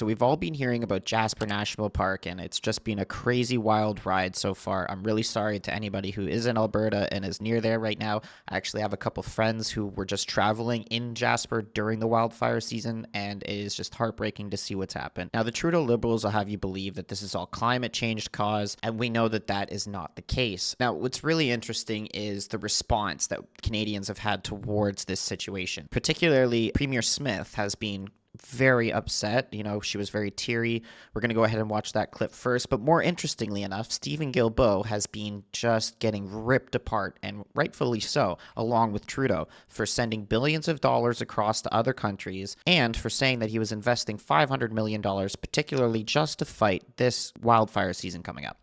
So we've all been hearing about Jasper National Park, and it's just been a crazy wild ride so far. I'm really sorry to anybody who is in Alberta and is near there right now. I actually have a couple friends who were just traveling in Jasper during the wildfire season, and it is just heartbreaking to see what's happened. Now, the Trudeau Liberals will have you believe that this is all climate change caused, and we know that that is not the case. Now, what's really interesting is the response that Canadians have had towards this situation. Particularly, Premier Smith has been very upset. You know, she was very teary. We're going to go ahead and watch that clip first. But more interestingly enough, Stephen Guilbeault has been just getting ripped apart, and rightfully so, along with Trudeau, for sending billions of dollars across to other countries and for saying that he was investing $500 million, particularly just to fight this wildfire season coming up.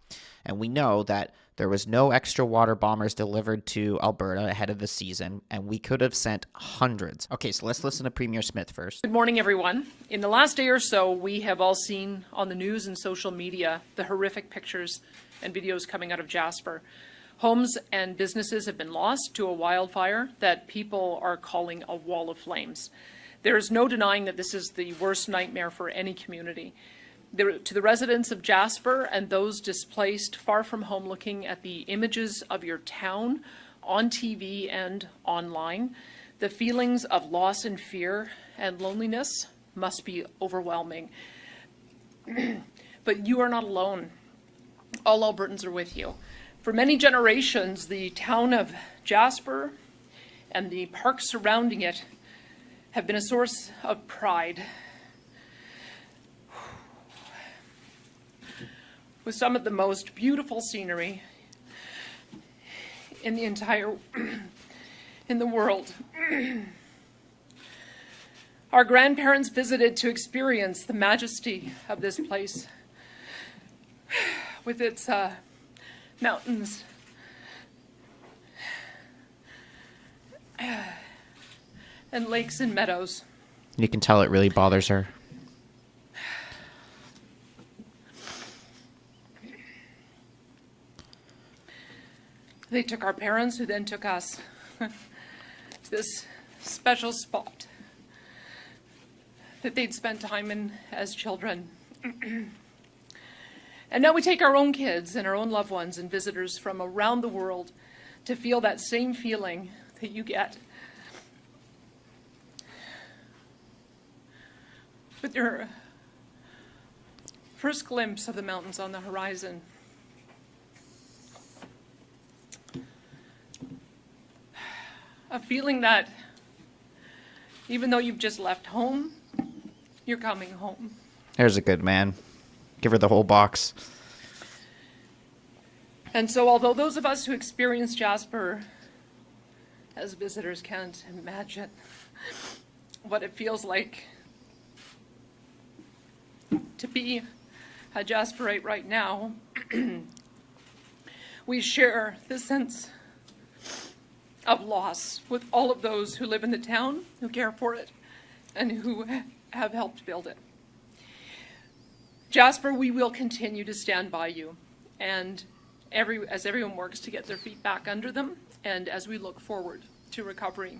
And we know that there was no extra water bombers delivered to Alberta ahead of the season, and we could have sent hundreds. Okay, so let's listen to Premier Smith first. Good morning, everyone. In the last day or so, we have all seen on the news and social media the horrific pictures and videos coming out of Jasper. Homes and businesses have been lost to a wildfire that people are calling a wall of flames. There is no denying that this is the worst nightmare for any community. To the residents of Jasper and those displaced far from home looking at the images of your town on TV and online, the feelings of loss and fear and loneliness must be overwhelming. But you are not alone. All Albertans are with you. For many generations, the town of Jasper and the parks surrounding it have been a source of pride. With some of the most beautiful scenery in the entire in the world. Our grandparents visited to experience the majesty of this place with its mountains and lakes and meadows. You can tell it really bothers her. They took our parents, who then took us to this special spot that they'd spent time in as children. And now we take our own kids and our own loved ones and visitors from around the world to feel that same feeling that you get with your first glimpse of the mountains on the horizon. A feeling that even though you've just left home, you're coming home. There's a good man. Give her the whole box. And so although those of us who experience Jasper as visitors can't imagine what it feels like to be a Jasperite right now, we share this sense of loss with all of those who live in the town, who care for it, and who have helped build it. Jasper, we will continue to stand by you, and as everyone works to get their feet back under them, and as we look forward to recovery.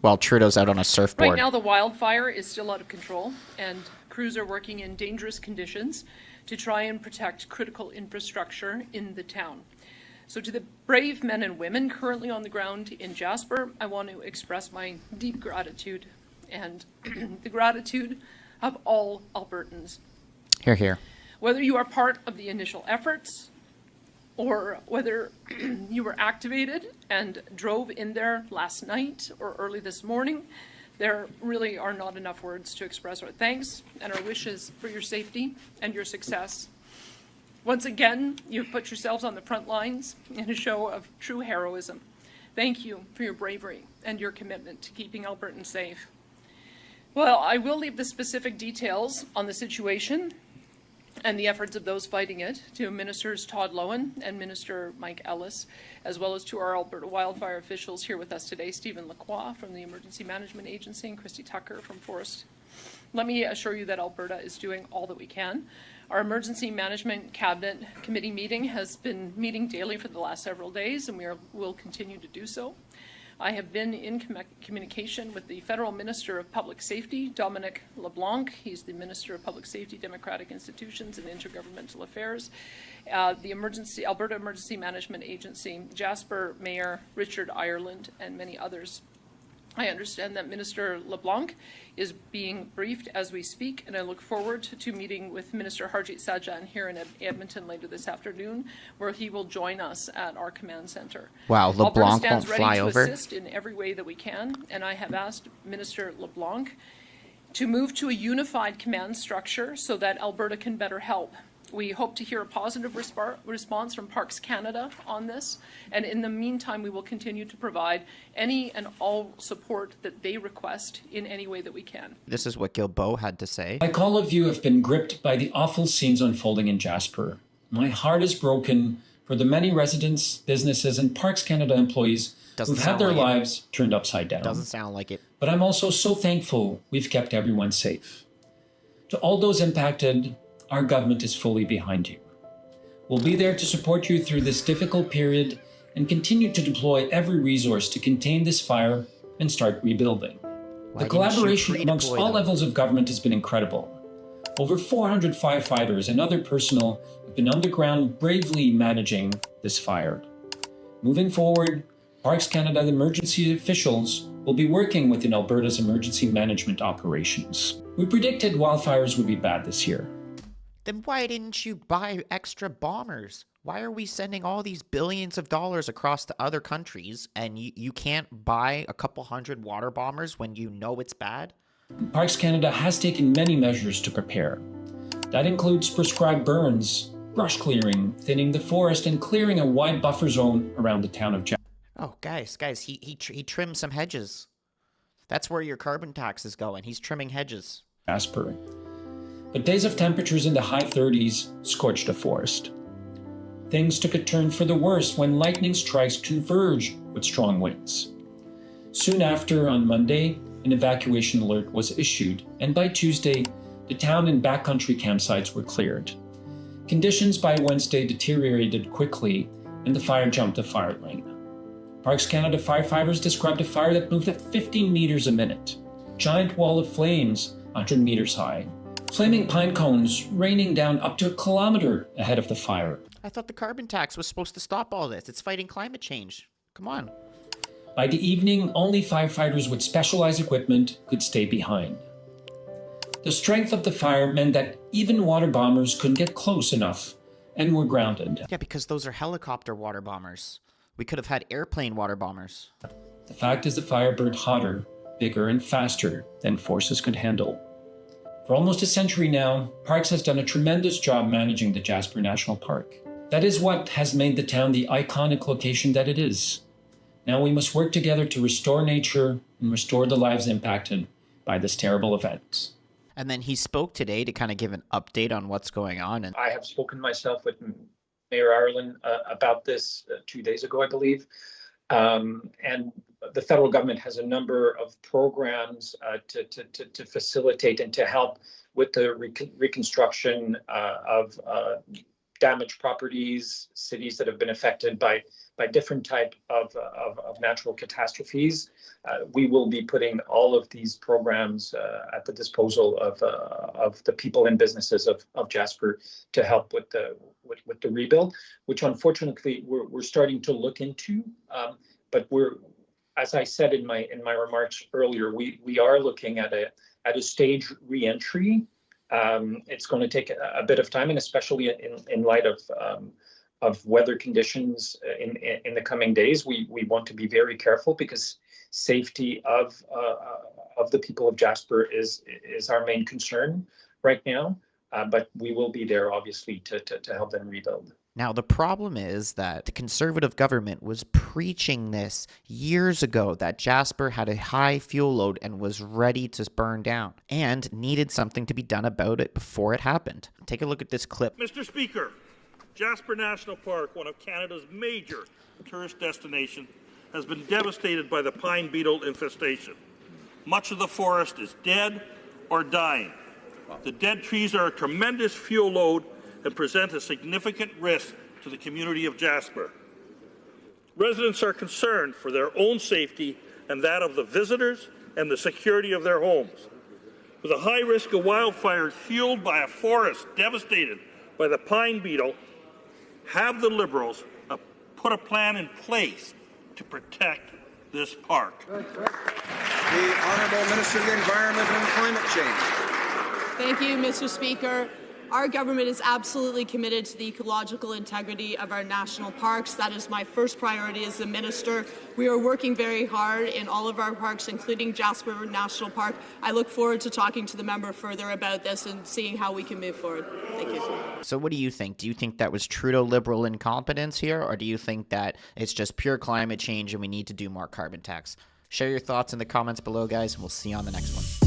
While Trudeau's out on a surfboard. Right now, the wildfire is still out of control, and crews are working in dangerous conditions to try and protect critical infrastructure in the town. So to the brave men and women currently on the ground in Jasper, I want to express my deep gratitude and the gratitude of all Albertans. Hear, hear. Whether you are part of the initial efforts or whether you were activated and drove in there last night or early this morning, there really are not enough words to express our thanks and our wishes for your safety and your success. Once again, you've put yourselves on the front lines in a show of true heroism. Thank you for your bravery and your commitment to keeping Albertans safe. Well, I will leave the specific details on the situation and the efforts of those fighting it to Ministers Todd Loewen and Minister Mike Ellis, as well as to our Alberta wildfire officials here with us today, Stephen Lacroix from the Emergency Management Agency and Christy Tucker from Forest. Let me assure you that Alberta is doing all that we can. Our Emergency Management Cabinet Committee meeting has been meeting daily for the last several days, and will continue to do so. I have been in communication with the Federal Minister of Public Safety, Dominic LeBlanc. He's the Minister of Public Safety, Democratic Institutions and Intergovernmental Affairs, the Alberta Emergency Management Agency, Jasper Mayor Richard Ireland, and many others. I understand that Minister LeBlanc is being briefed as we speak, and I look forward to meeting with Minister Harjit Sajjan here in Edmonton later this afternoon, where he will join us at our command centre. Wow, Alberta LeBlanc stands won't ready fly to over? assist in every way that we can, and I have asked Minister LeBlanc to move to a unified command structure so that Alberta can better help. We hope to hear a positive response from Parks Canada on this, and in the meantime, we will continue to provide any and all support that they request in any way that we can. This is what Guilbeault had to say. Like all of you have been gripped by the awful scenes unfolding in Jasper. My heart is broken for the many residents, businesses, and Parks Canada employees who've had their lives turned upside down. Doesn't sound like it. But I'm also so thankful we've kept everyone safe. To all those impacted, our government is fully behind you. We'll be there to support you through this difficult period and continue to deploy every resource to contain this fire and start rebuilding. The collaboration amongst all levels of government has been incredible. Over 400 firefighters and other personnel have been underground bravely managing this fire. Moving forward, Parks Canada emergency officials will be working within Alberta's emergency management operations. We predicted wildfires would be bad this year. Then why didn't you buy extra bombers? Why are we sending all these billions of dollars across to other countries and you can't buy a couple hundred water bombers when you know it's bad? Parks Canada has taken many measures to prepare. That includes prescribed burns, brush clearing, thinning the forest, and clearing a wide buffer zone around the town of Jasper. Oh, guys, he trimmed some hedges. That's where your carbon tax is going. He's trimming hedges. But days of temperatures in the high 30s scorched the forest. Things took a turn for the worse when lightning strikes converged with strong winds. Soon after, on Monday, an evacuation alert was issued, and by Tuesday, the town and backcountry campsites were cleared. Conditions by Wednesday deteriorated quickly, and the fire jumped the fire lane. Parks Canada firefighters described a fire that moved at 15 meters a minute. Giant wall of flames, 100 meters high. Flaming pine cones raining down up to a kilometer ahead of the fire. I thought the carbon tax was supposed to stop all this. It's fighting climate change. Come on. By the evening, only firefighters with specialized equipment could stay behind. The strength of the fire meant that even water bombers couldn't get close enough and were grounded. Yeah, because those are helicopter water bombers. We could have had airplane water bombers. The fact is the fire burned hotter, bigger, and faster than forces could handle. For almost a century now, Parks has done a tremendous job managing the Jasper National Park. That is what has made the town the iconic location that it is. Now we must work together to restore nature and restore the lives impacted by this terrible event. And then he spoke today to kind of give an update on what's going on. And I have spoken myself with Mayor Ireland about this 2 days ago, I believe. And the federal government has a number of programs to facilitate and to help with the reconstruction of damaged properties, cities that have been affected by different type of natural catastrophes. We will be putting all of these programs at the disposal of the people and businesses of Jasper to help with the rebuild, which unfortunately we're starting to look into. But as I said in my remarks earlier, we are looking at a stage reentry. It's going to take a bit of time, and especially in light of weather conditions in the coming days, we want to be very careful because safety of the people of Jasper is our main concern right now. But we will be there, obviously, to help them rebuild. now the problem is that the Conservative government was preaching this years ago, that Jasper had a high fuel load and was ready to burn down and needed something to be done about it before it happened. Take a look at this clip. Mr. Speaker, Jasper National Park, one of Canada's major tourist destinations, has been devastated by the pine beetle infestation. Much of the forest is dead or dying. The dead trees are a tremendous fuel load and present a significant risk to the community of Jasper. Residents are concerned for their own safety and that of the visitors and the security of their homes. With a high risk of wildfires fueled by a forest devastated by the pine beetle, have the Liberals put a plan in place to protect this park? The Honourable Minister of the Environment and Climate Change. Thank you, Mr. Speaker. Our government is absolutely committed to the ecological integrity of our national parks. That is my first priority as the minister. We are working very hard in all of our parks, including Jasper National Park. I look forward to talking to the member further about this and seeing how we can move forward. Thank you. So what do you think? Do you think that was Trudeau Liberal incompetence here, or do you think that it's just pure climate change and we need to do more carbon tax? Share your thoughts in the comments below, guys, and we'll see you on the next one.